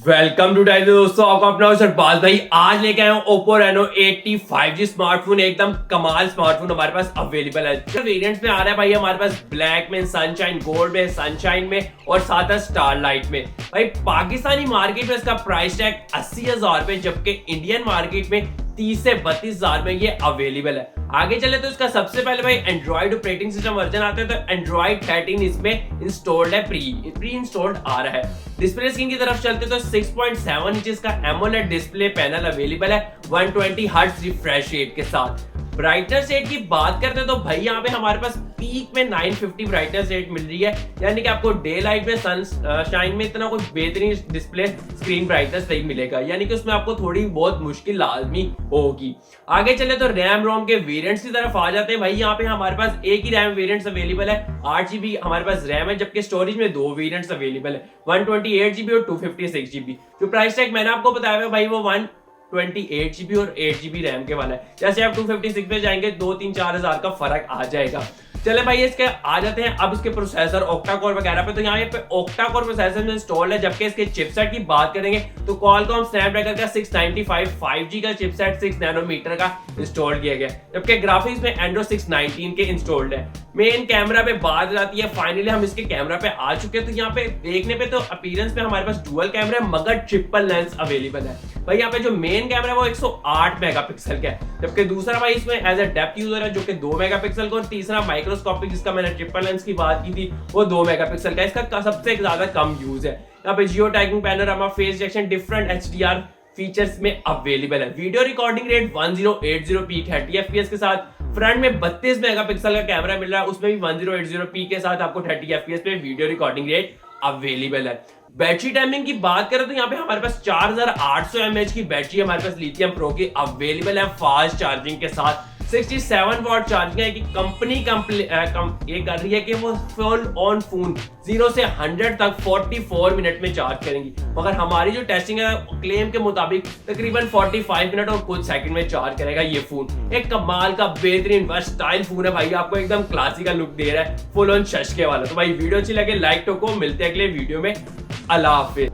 Welcome to time दोस्तों, आपका अपना सरबाज भाई आज लेके आया हूँ Oppo Reno 80 5G स्मार्टफोन। एकदम कमाल स्मार्टफोन हमारे पास अवेलेबल है। वेरिएंट्स में आ रहा है भाई हमारे पास ब्लैक में, सनशाइन गोल्ड में, सनशाइन में और साथ है स्टार लाइट में। भाई पाकिस्तानी मार्केट में इसका प्राइस टैग 80,000 रुपए, जबकि इंडियन मार्केट में 30 से 32,000 में ये अवेलेबल है। आगे चले तो इसका सबसे पहले भाई एंड्रॉइड ऑपरेटिंग सिस्टम वर्जन आता है, तो एंड्रॉइड 13 इसमें इंस्टॉल्ड है, प्री इंस्टॉल्ड आ रहा है। डिस्प्ले स्क्रीन की तरफ चलते तो 6.7 इंचेस का एमोलेड डिस्प्ले पैनल अवेलेबल है 120 हर्ट्ज रिफ्रेश रेट के साथ। ब्राइटनेस रेट की बात करते हैं तो भाई यहाँ पे हमारे पास पीक में 950 ब्राइटनेस रेट मिल रही है, यानी कि आपको डे लाइट में, सनशाइन में इतना कुछ बेहतरीन डिस्प्ले स्क्रीन ब्राइटनेस नहीं मिलेगा, यानी कि उसमें आपको थोड़ी बहुत मुश्किल लाजमी होगी। आगे चले तो रैम रोम के वेरिएंट्स की तरफ आ जाते हैं। भाई यहाँ पे हमारे पास एक ही रैम वेरिएंट्स अवेलेबल है, 8GB हमारे पास रैम है, जबकि स्टोरेज में दो वेरिएंट्स अवेलेबल है, 128GB और 256GB। जो प्राइस टैग मैंने आपको बताया है भाई वो 128GB और 8GB रैम के वाला है। जैसे आप 256 पे जाएंगे 2-3-4 हजार का फर्क आ जाएगा। चले भाई इसके आ जाते हैं अब इसके प्रोसेसर ऑक्टा कोर वगैरह पे। तो यहाँ पे ऑक्टा कोर प्रोसेसर में इंस्टॉल है, जबकि इसके चिपसेट की बात करेंगे तो क्वालकॉम स्नैपड्रैगन का 695 5G का चिपसेट 6 नैनोमीटर का इंस्टॉल किया गया, जबकि ग्राफिक्स में एंड्रो 619 के इंस्टॉल्ड है। मेन कैमरा पे बात आती है, फाइनली हम इसके कैमरा पे आ चुके हैं। तो यहाँ पे देखने पे तो अपीयरेंस में हमारे पास डुअल कैमरा है, मगर ट्रिपल लेंस अवेलेबल है। भाई यहाँ पे जो मेन कैमरा है वो 108 मेगापिक्सल का है, जबकि दूसरा भाई इसमें एज ए डेप्थ यूजर है जो कि 2 मेगापिक्सल का, और तीसरा माइक्रोस्कोपिक जिसका मैंने ट्रिपल लेंस की बात की थी वो 2 मेगापिक्सल का। इसका सबसे ज्यादा कम यूज है। यहाँ पे geo tagging, panorama, face detection, different HDR features में अवेलेबल है। Video recording rate 1080p 30fps के साथ। फ्रंट में 32 मेगापिक्सल का कैमरा मिल रहा है, उसमें भी 1080p के साथ आपको 30fps पे वीडियो रिकॉर्डिंग रेट अवेलेबल है। बैटरी टाइमिंग की बात करें तो यहाँ पे हमारे पास 4800 mAh की बैटरी हमारे पास लिथियम प्रो की अवेलेबल है, फास्ट चार्जिंग के साथ। 67 वाट चार्जिंग है कि कंपनी ये कर रही है कि वो फुल ऑन फोन 0 से 100 तक 44 मिनट में चार्ज करेंगी, मगर हमारी जो टेस्टिंग है क्लेम के मुताबिक तकरीबन 45 मिनट और कुछ सेकंड में चार्ज करेगा ये फोन। एक कमाल का बेहतरीन वर्सटाइल फोन है भाई, आपको एकदम क्लासिकल लुक दे रहा है, फुल ऑन शशके वाला। तो भाई वीडियो अच्छी लगे लाइक ठोको, मिलते हैं अगले वीडियो में। अल्लाह हाफिज।